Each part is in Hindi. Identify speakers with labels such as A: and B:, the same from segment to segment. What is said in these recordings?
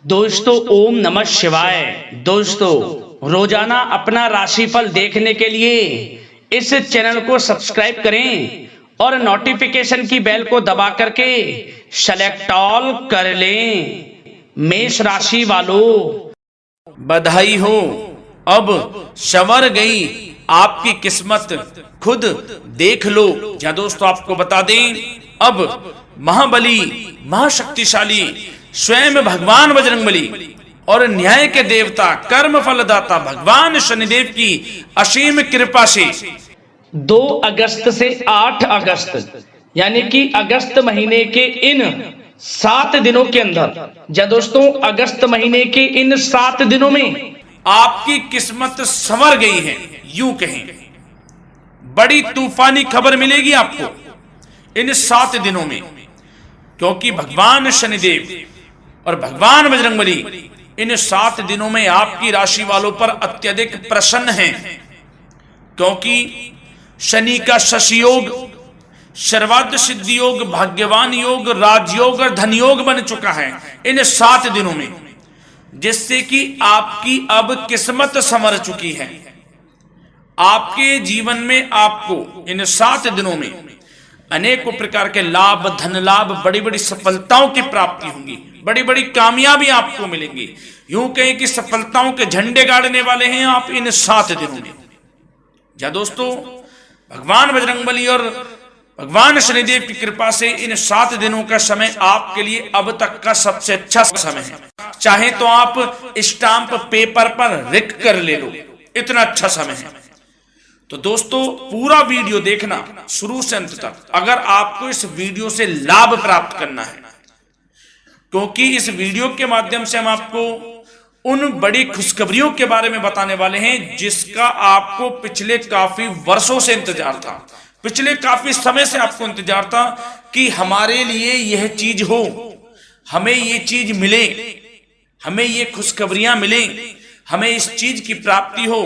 A: दोस्तों ओम नमः शिवाय। दोस्तों रोजाना अपना राशिफल देखने के लिए इस चैनल को सब्सक्राइब करें और नोटिफिकेशन की बेल को दबा करके सेलेक्ट ऑल कर लें। मेष राशि वालों,
B: बधाई हो, अब संवर गई आपकी किस्मत, खुद देख लो। या दोस्तों आपको बता दें, अब महाबली महाशक्तिशाली स्वयं भगवान बजरंगबली और न्याय के देवता कर्म फलदाता भगवान शनिदेव की असीम कृपा से
A: 2 अगस्त से 8 अगस्त यानी कि अगस्त महीने के इन 7 दिनों के अंदर, या दोस्तों अगस्त महीने के इन 7 दिनों में
B: आपकी किस्मत संवर गई है। यूं कहें, बड़ी तूफानी खबर मिलेगी आपको इन 7 दिनों में, क्योंकि भगवान शनिदेव और भगवान बजरंगबली इन 7 दिनों में आपकी राशि वालों पर अत्यधिक प्रसन्न हैं, क्योंकि शनि का शशि योग, सर्वार्थ सिद्धि योग, भाग्यवान योग, राजयोग और धन योग बन चुका है इन 7 दिनों में, जिससे कि आपकी अब किस्मत संवर चुकी है। आपके जीवन में आपको इन 7 दिनों में अनेकों प्रकार के लाभ, धन लाभ, बड़ी बड़ी सफलताओं की प्राप्ति होगी, बड़ी बड़ी कामयाबी आपको मिलेंगी। यूं कहें कि सफलताओं के झंडे गाड़ने वाले हैं आप इन 7 दिनों में। या दोस्तों भगवान बजरंगबली और भगवान शनिदेव की कृपा से इन 7 दिनों का समय आपके लिए अब तक का सबसे अच्छा समय है। चाहे तो आप स्टाम्प पेपर पर लिख कर ले लो, इतना अच्छा समय है। तो दोस्तों पूरा वीडियो देखना शुरू से अंत तक, अगर आपको इस वीडियो से लाभ प्राप्त करना है, क्योंकि इस वीडियो के माध्यम से हम आपको उन बड़ी खुशखबरियों के बारे में बताने वाले हैं जिसका आपको पिछले काफी वर्षों से इंतजार था, पिछले काफी समय से आपको इंतजार था कि हमारे लिए यह चीज हो, हमें ये चीज मिले, हमें ये खुशखबरियां मिले, हमें इस चीज की प्राप्ति हो।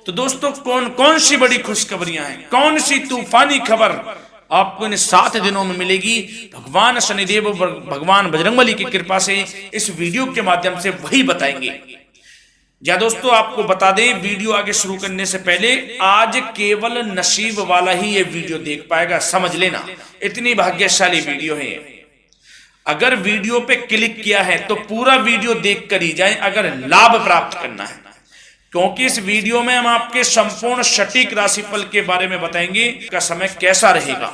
B: तो दोस्तों कौन कौन सी बड़ी खुशखबरियां हैं, कौन सी तूफानी खबर आपको इन 7 दिनों में मिलेगी, भगवान शनिदेव और भगवान बजरंगबली की कृपा से इस वीडियो के माध्यम से वही बताएंगे। या दोस्तों आपको बता दें, वीडियो आगे शुरू करने से पहले, आज केवल नसीब वाला ही ये वीडियो देख पाएगा, समझ लेना, इतनी भाग्यशाली वीडियो है। अगर वीडियो पे क्लिक किया है तो पूरा वीडियो देख कर ही जाए अगर लाभ प्राप्त करना है, क्योंकि इस वीडियो में हम आपके संपूर्ण सटीक राशिफल के बारे में बताएंगे का समय कैसा रहेगा।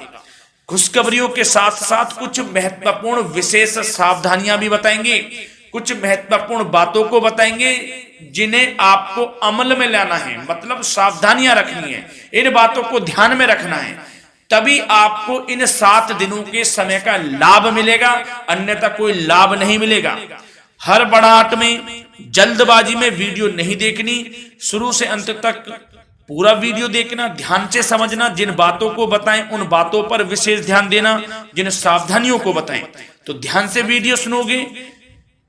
B: खुशखबरियों के साथ साथ कुछ महत्वपूर्ण विशेष सावधानियां भी बताएंगे, कुछ महत्वपूर्ण बातों को बताएंगे जिन्हें आपको अमल में लाना है, मतलब सावधानियां रखनी है, इन बातों को ध्यान में रखना है, तभी आपको इन 7 दिनों के समय का लाभ मिलेगा, अन्यथा कोई लाभ नहीं मिलेगा। हड़बड़ाहट में, जल्दबाजी में वीडियो नहीं देखनी, शुरू से अंत तक पूरा वीडियो देखना, ध्यान से समझना, जिन बातों को बताएं उन बातों पर विशेष ध्यान देना, जिन सावधानियों को बताएं तो ध्यान से वीडियो सुनोगे,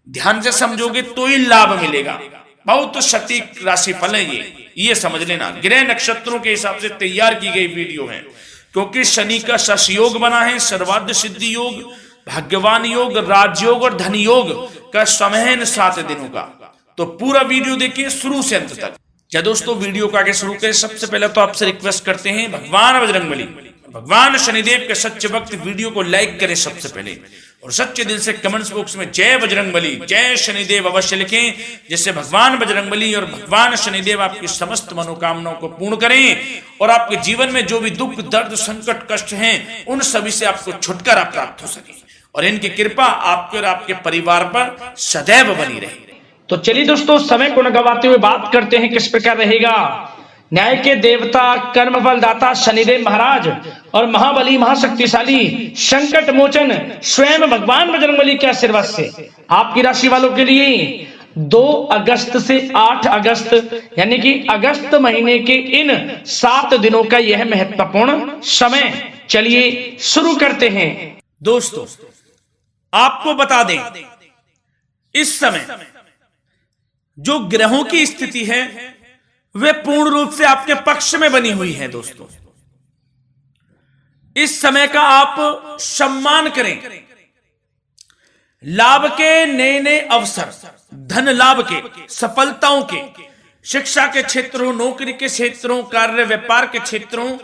B: ध्यान से समझोगे तो ही लाभ मिलेगा। बहुत सटीक राशिफल है ये समझ लेना, ग्रह नक्षत्रों के हिसाब से तैयार की गई वीडियो है, क्योंकि शनि का शशि योग बना है, सर्वार्थ सिद्धि योग, भाग्यवान योग, राजयोग और धन योग का समय है इन 7 दिनों का। तो पूरा वीडियो देखिए शुरू से अंत तक। क्या दोस्तों वीडियो को आगे शुरू करें, सबसे पहले तो आपसे रिक्वेस्ट करते हैं, भगवान बजरंगबली, भगवान शनिदेव के सच्चे भक्त वीडियो को लाइक करें सबसे पहले, और सच्चे दिल से कमेंट्स बॉक्स में जय बजरंगबली, जय शनिदेव अवश्य लिखें, जिससे भगवान बजरंगबली और भगवान शनिदेव आपकी समस्त मनोकामनाओं को पूर्ण करें और आपके जीवन में जो भी दुख, दर्द, संकट, कष्ट हैं उन सभी से आपको छुटकारा प्राप्त हो सके और इनकी कृपा आपके और आपके परिवार पर सदैव बनी रहे।
A: तो चलिए दोस्तों समय को न गवाते हुए बात करते हैं किस प्रकार रहेगा न्याय के देवता कर्मफल दाता शनिदेव महाराज और महाबली महाशक्तिशाली संकट मोचन स्वयं भगवान बजरंगबली के आशीर्वाद से आपकी राशि वालों के लिए 2 अगस्त से 8 अगस्त यानी कि अगस्त महीने के इन 7 दिनों का यह महत्वपूर्ण समय। चलिए शुरू करते हैं।
B: दोस्तों आपको बता दें, इस समय जो ग्रहों की स्थिति है वे पूर्ण रूप से आपके पक्ष में बनी हुई है। दोस्तों इस समय का आप सम्मान करें, लाभ के नए नए अवसर धन लाभ के, सफलताओं के, शिक्षा के क्षेत्रों, नौकरी के क्षेत्रों, कार्य व्यापार के क्षेत्रों,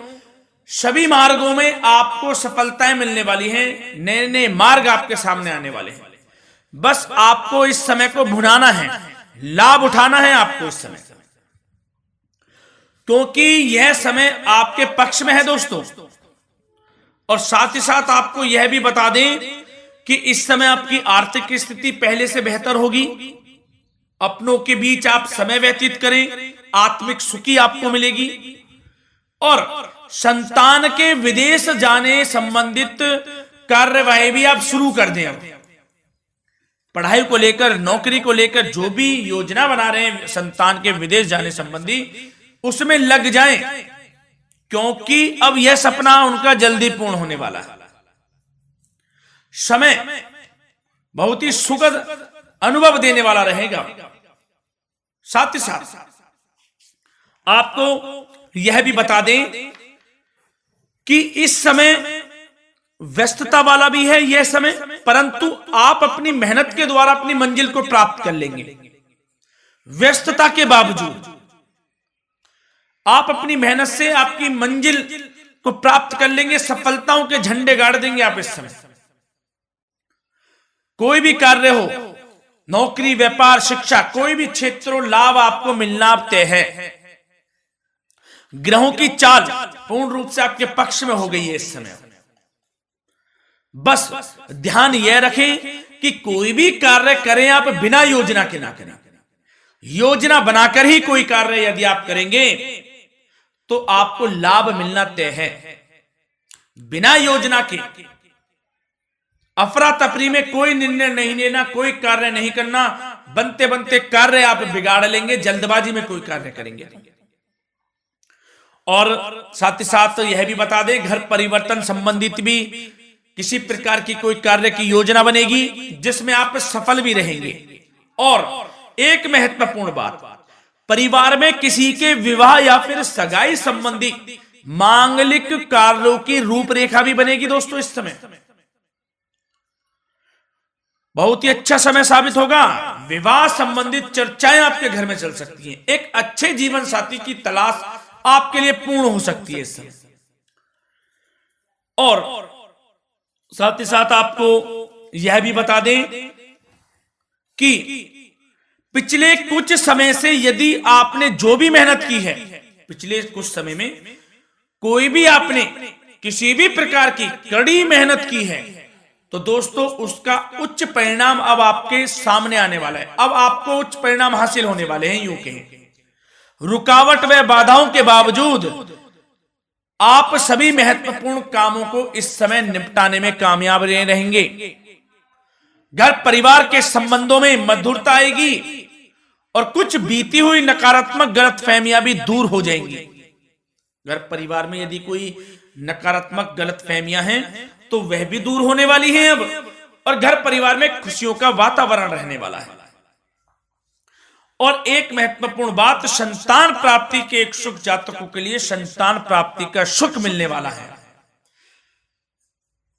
B: सभी मार्गों में आपको सफलताएं मिलने वाली हैं। नए नए मार्ग आपके सामने आने वाले हैं। बस आपको इस समय को भुनाना है, लाभ उठाना है आपको इस समय, क्योंकि यह समय आपके पक्ष में है दोस्तों। और साथ ही साथ आपको यह भी बता दें कि इस समय आपकी आर्थिक स्थिति पहले से बेहतर होगी। अपनों के बीच आप समय व्यतीत करें, आत्मिक सुखी आपको मिलेगी। और संतान के विदेश जाने संबंधित कार्यवाही भी आप शुरू कर दें। अब पढ़ाई को लेकर, नौकरी को लेकर जो भी योजना बना रहे हैं संतान के विदेश जाने संबंधी, उसमें लग जाएं, क्योंकि अब यह सपना उनका जल्दी पूर्ण होने वाला है। समय बहुत ही सुखद अनुभव देने वाला रहेगा। साथ ही साथ आपको यह भी बता दें कि इस समय व्यस्तता वाला भी है यह समय, परंतु आप अपनी मेहनत के द्वारा अपनी मंजिल को प्राप्त कर लेंगे। व्यस्तता के बावजूद आप अपनी मेहनत से आपकी मंजिल को प्राप्त कर लेंगे। सफलताओं के झंडे गाड़ देंगे आप इस समय। कोई भी कार्य हो, नौकरी, व्यापार, शिक्षा, कोई भी क्षेत्रों, लाभ आपको मिलना तय है। ग्रहों की चाल पूर्ण रूप से आपके पक्ष में हो गई है इस समय। बस ध्यान यह रखें कि कोई भी कार्य करें आप बिना योजना के ना करें। योजना बनाकर ही कोई कार्य यदि आप करेंगे तो आपको लाभ मिलना तय है। बिना योजना के अफरा तफरी में कोई निर्णय नहीं लेना, कोई कार्य नहीं करना। बनते बनते कार्य आप बिगाड़ लेंगे, जल्दबाजी में कोई कार्य करेंगे। और साथ ही साथ यह भी बता दें, घर परिवर्तन संबंधित भी किसी प्रकार की कोई कार्य की योजना बनेगी जिसमें आप सफल भी रहेंगे। और एक महत्वपूर्ण बात, परिवार में किसी के विवाह या फिर सगाई संबंधी मांगलिक कार्यों की रूपरेखा भी बनेगी दोस्तों। इस समय बहुत ही अच्छा समय साबित होगा। विवाह संबंधित चर्चाएं आपके घर में चल सकती हैं। एक अच्छे जीवन साथी की तलाश आपके लिए पूर्ण हो सकती है इस समय। और साथ ही साथ आपको यह भी बता दें कि पिछले कुछ समय से यदि आपने जो भी मेहनत की है, पिछले कुछ समय में कोई भी आपने किसी भी प्रकार की कड़ी मेहनत की है, तो दोस्तों उसका उच्च परिणाम अब आपके सामने आने वाला है। अब आपको उच्च परिणाम हासिल होने वाले हैं। यूं कहें, रुकावट व बाधाओं के बावजूद आप सभी महत्वपूर्ण कामों को इस समय निपटाने में कामयाब रहेंगे। घर परिवार के संबंधों में मधुरता आएगी और कुछ बीती हुई नकारात्मक गलतफहमियां भी दूर हो जाएंगी। घर परिवार में यदि कोई नकारात्मक गलतफहमियां हैं तो वह भी दूर होने वाली हैं अब, और घर परिवार में खुशियों का वातावरण रहने वाला है। और एक महत्वपूर्ण बात, संतान प्राप्ति के इच्छुक जातकों के लिए संतान प्राप्ति का सुख मिलने वाला है।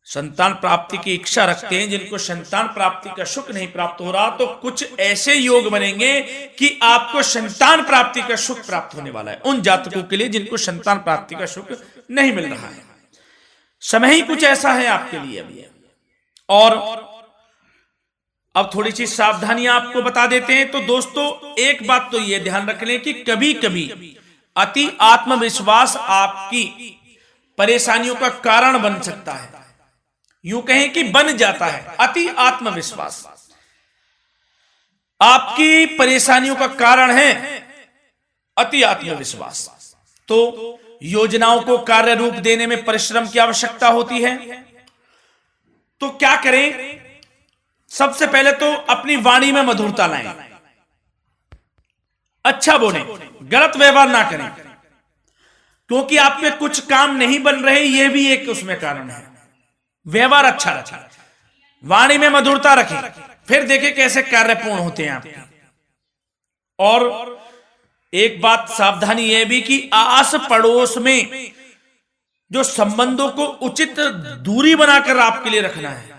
B: संतान प्राप्ति की इच्छा रखते हैं जिनको संतान प्राप्ति का सुख नहीं प्राप्त हो रहा, तो कुछ ऐसे योग बनेंगे कि आपको संतान प्राप्ति का सुख प्राप्त होने वाला है। उन जातकों के लिए जिनको संतान प्राप्ति का सुख नहीं मिल रहा है, समय ही कुछ ऐसा है आपके लिए अभी। और अब थोड़ी सी सावधानियां आपको बता देते हैं। तो दोस्तों एक बात तो यह ध्यान रख लें कि कभी कभी अति आत्मविश्वास आपकी परेशानियों का कारण बन सकता है। यूं कहें कि बन जाता है। अति आत्मविश्वास आपकी परेशानियों का कारण है। अति आत्मविश्वास तो योजनाओं को कार्य रूप देने में परिश्रम की आवश्यकता होती है। तो क्या करें? सबसे पहले तो अपनी वाणी में मधुरता लाएं, अच्छा बोलें, गलत व्यवहार ना करें, क्योंकि आप पे कुछ काम नहीं बन रहे, यह भी एक उसमें कारण है। व्यवहार अच्छा रखें, वाणी में मधुरता रखें, फिर देखें कैसे कार्य पूर्ण होते हैं आपके। और एक बात सावधानी यह भी कि आस पड़ोस में जो संबंधों को उचित दूरी बनाकर आपके लिए रखना है।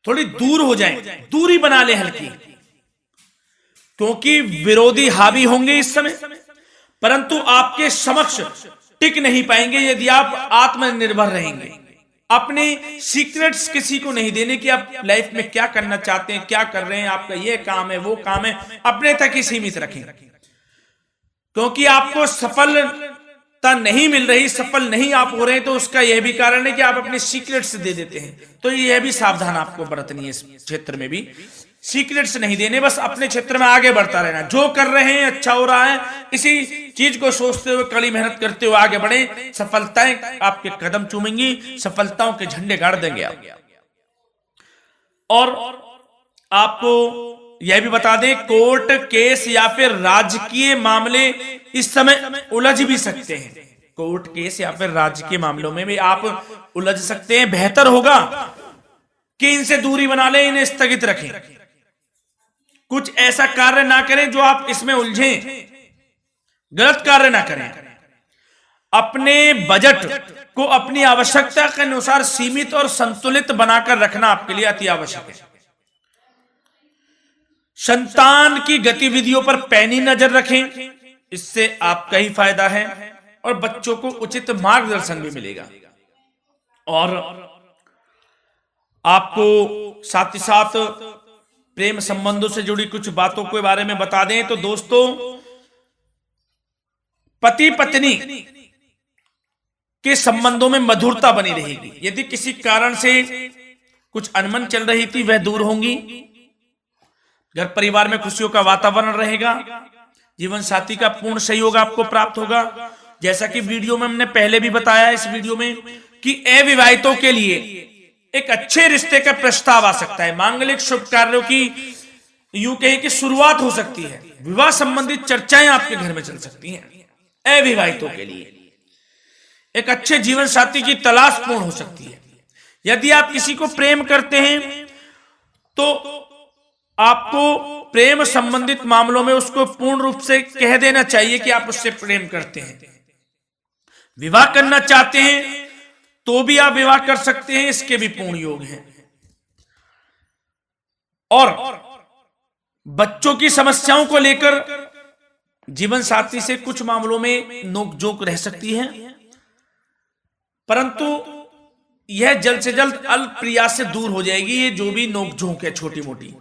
B: थोड़ी दूर हो जाएं, दूरी बना ले हल्की, क्योंकि विरोधी हावी होंगे इस समय, परंतु आपके समक्ष टिक नहीं पाएंगे यदि आप आत्मनिर्भर रहेंगे। अपने सीक्रेट्स किसी को नहीं देने कि आप लाइफ में क्या करना चाहते हैं, क्या कर रहे हैं, आपका ये काम है, वो काम है, अपने तक ही सीमित रखें। क्योंकि आपको सफलता नहीं मिल रही, सफल नहीं आप हो रहे, तो उसका यह भी कारण है कि आप अपने सीक्रेट्स दे देते हैं। तो यह भी सावधान आपको बरतनी है इस क्षेत्र में भी, सीक्रेट्स नहीं देने, बस अपने क्षेत्र में आगे बढ़ता रहना। जो कर रहे हैं अच्छा हो रहा है, इसी चीज को सोचते हुए कड़ी मेहनत करते हुए आगे बढ़े। सफलताएं आपके कदम चूमेंगी, सफलताओं के झंडे गाड़ देंगे आप। और आपको यह भी बता दें, कोर्ट केस या फिर राजकीय मामले इस समय उलझ भी सकते हैं। कोर्ट केस या फिर राजकीय मामलों में भी आप उलझ सकते हैं। बेहतर होगा कि इनसे दूरी बना लें, इन्हें स्थगित रखें, कुछ ऐसा कार्य ना करें जो आप इसमें उलझें, गलत कार्य ना करें। अपने बजट को अपनी आवश्यकता के अनुसार सीमित और संतुलित बनाकर रखना आपके लिए अति आवश्यक है। संतान की गतिविधियों पर पैनी नजर रखें, इससे आपका ही फायदा है और बच्चों को उचित मार्गदर्शन भी मिलेगा। और आपको साथ ही साथ प्रेम संबंधों से जुड़ी कुछ बातों के बारे में बता दें तो दोस्तों, पति पत्नी के संबंधों में मधुरता बनी रहेगी। यदि किसी कारण से कुछ अनबन चल रही थी वह दूर होंगी, घर परिवार में खुशियों का वातावरण रहेगा, जीवन साथी का पूर्ण सहयोग आपको प्राप्त होगा। जैसा कि वीडियो में हमने पहले भी बताया इस वीडियो में कि अविवाहितों के लिए एक अच्छे रिश्ते का प्रस्ताव आ सकता है। मांगलिक शुभ कार्यों की यूं कहें कि शुरुआत हो सकती है। विवाह संबंधित चर्चाएं आपके घर में चल सकती हैं। अविवाहितों के लिए एक अच्छे जीवन साथी की तलाश पूर्ण हो सकती है। यदि आप किसी को प्रेम करते हैं तो आपको प्रेम संबंधित मामलों में उसको पूर्ण रूप से कह देना चाहिए कि आप उससे प्रेम करते हैं। विवाह करना चाहते हैं तो भी आप विवाह कर सकते हैं, इसके भी पूर्ण योग हैं। और बच्चों की समस्याओं को लेकर जीवन साथी से कुछ मामलों में नोकझोंक रह सकती है, परंतु यह जल्द से जल्द अल्प प्रयास से दूर हो जाएगी। ये जो भी नोकझोंक है छोटी मोटी,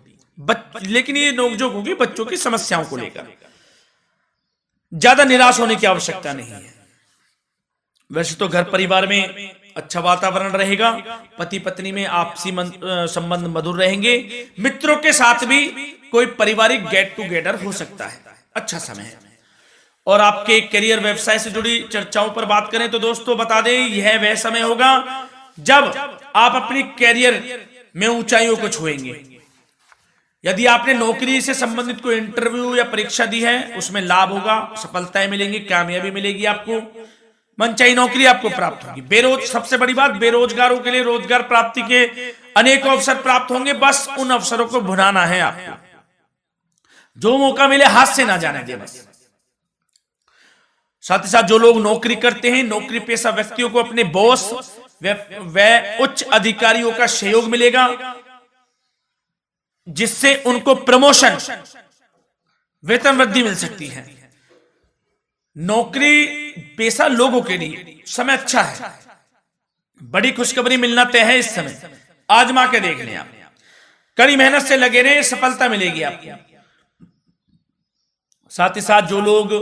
B: लेकिन ये नोकझोंक होगी बच्चों की समस्याओं को लेकर। ज्यादा निराश होने की आवश्यकता नहीं है। वैसे तो घर परिवार में अच्छा वातावरण रहेगा, पति पत्नी में आपसी संबंध मधुर रहेंगे। मित्रों के साथ भी कोई पारिवारिक गेट टुगेदर हो सकता है, अच्छा समय है। और आपके करियर व्यवसाय से जुड़ी चर्चाओं पर बात करें तो दोस्तों बता दें, यह वह समय होगा जब आप अपनी करियर में ऊंचाइयों को छुएंगे। यदि आपने नौकरी से संबंधित कोई इंटरव्यू या परीक्षा दी है, उसमें लाभ होगा, सफलताएं मिलेंगी, कामयाबी मिलेगी, आपको मनचाही नौकरी आपको प्राप्त होगी। सबसे बड़ी बात, बेरोजगारों के लिए रोजगार प्राप्ति के अनेक अवसर प्राप्त होंगे। बस उन अवसरों को भुनाना है आपको। जो मौका मिले हाथ से ना जाने दे बस। साथ ही साथ जो लोग नौकरी करते हैं, नौकरी पेशा व्यक्तियों को अपने बॉस व उच्च अधिकारियों का सहयोग मिलेगा, जिससे उनको प्रमोशन, वेतन वृद्धि मिल सकती है। नौकरी पेशा लोगों के लिए समय अच्छा है, बड़ी खुशखबरी मिलना तय है इस समय। आजमा के देख लें आप, कड़ी मेहनत से लगे रहे, सफलता मिलेगी आपको। साथ ही साथ जो लोग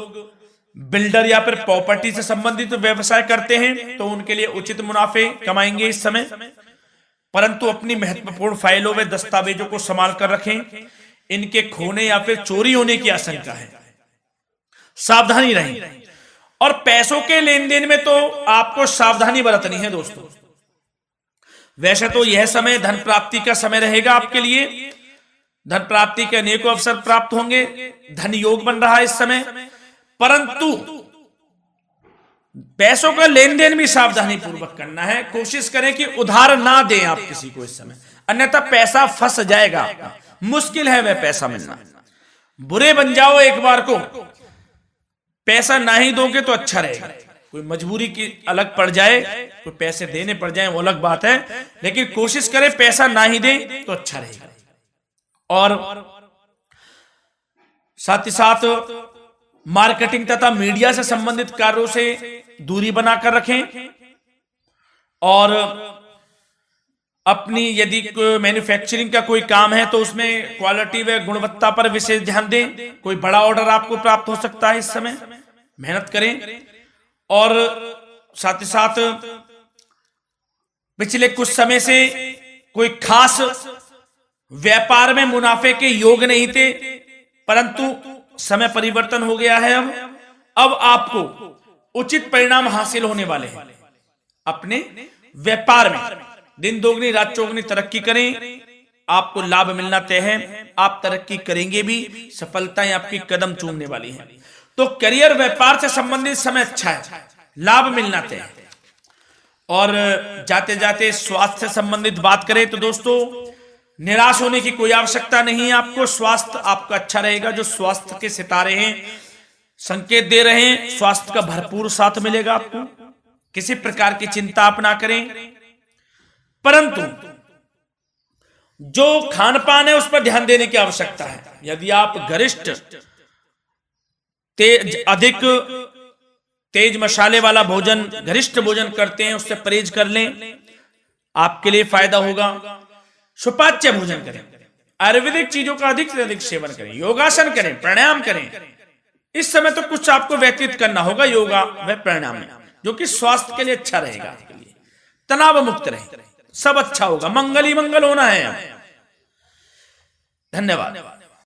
B: बिल्डर या फिर प्रॉपर्टी से संबंधित व्यवसाय करते हैं तो उनके लिए उचित मुनाफे कमाएंगे इस समय, परंतु अपनी महत्वपूर्ण फाइलों व दस्तावेजों को संभाल कर रखें। इनके खोने या फिर चोरी होने की आशंका है, सावधानी रहें। और पैसों के लेन देन में तो आपको सावधानी बरतनी है दोस्तों। वैसे तो यह समय धन प्राप्ति का समय रहेगा आपके लिए, धन प्राप्ति के अनेकों अवसर प्राप्त होंगे, धन योग बन रहा है इस समय, परंतु पैसों का लेन देन भी सावधानी पूर्वक करना है। कोशिश करें कि उधार ना दें आप किसी को इस समय, अन्यथा पैसा फंस जाएगा आपका। मुश्किल है वह पैसा मिलना। बुरे बन जाओ एक बार को, पैसा ना ही दोगे तो अच्छा रहेगा। कोई मजबूरी की अलग पड़ जाए, कोई पैसे देने पड़ जाए वो अलग बात है, लेकिन कोशिश करें पैसा ना ही दें तो अच्छा रहेगा। और साथ ही साथ मार्केटिंग तथा मीडिया से संबंधित कार्यों से दूरी बनाकर रखें और अपनी यदि मैन्युफैक्चरिंग का कोई काम है तो उसमें क्वालिटी व गुणवत्ता पर विशेष ध्यान दें। कोई बड़ा ऑर्डर आपको प्राप्त हो सकता है, इस समय मेहनत करें। और साथ ही साथ पिछले कुछ समय से कोई खास व्यापार में मुनाफे के योग नहीं थे, परंतु समय परिवर्तन हो गया है। अब आपको उचित परिणाम हासिल होने वाले हैं। अपने व्यापार में दिन दोगुनी रात चौगुनी तरक्की करें, आपको लाभ मिलना तय है। आप तरक्की करेंगे भी, सफलताएं आपकी कदम चूमने वाली हैं। तो करियर व्यापार से संबंधित समय अच्छा है, लाभ मिलना तय है। और जाते जाते स्वास्थ्य से संबंधित बात करें तो दोस्तों, निराश होने की कोई आवश्यकता नहीं है। आपको स्वास्थ्य आपका अच्छा रहेगा। जो स्वास्थ्य के सितारे हैं संकेत दे रहे हैं, स्वास्थ्य का भरपूर साथ मिलेगा आपको। किसी प्रकार की चिंता आप ना करें, परंतु जो खान पान है उस पर ध्यान देने की आवश्यकता है। यदि आप गरिष्ठ अधिक तेज मसाले वाला भोजन, गरिष्ठ भोजन करते हैं, उससे परहेज कर लें, आपके लिए फायदा होगा। सुपाच्य भोजन करें, आयुर्वेदिक चीजों का अधिक से अधिक सेवन करें, योगासन करें, प्राणायाम करें। इस समय तो कुछ आपको व्यतीत करना होगा योगा व प्राणायाम में, जो कि स्वास्थ्य के लिए अच्छा रहेगा, आपके लिए तनाव मुक्त रहे, सब अच्छा होगा। मंगल ही मंगल होना है। धन्यवाद।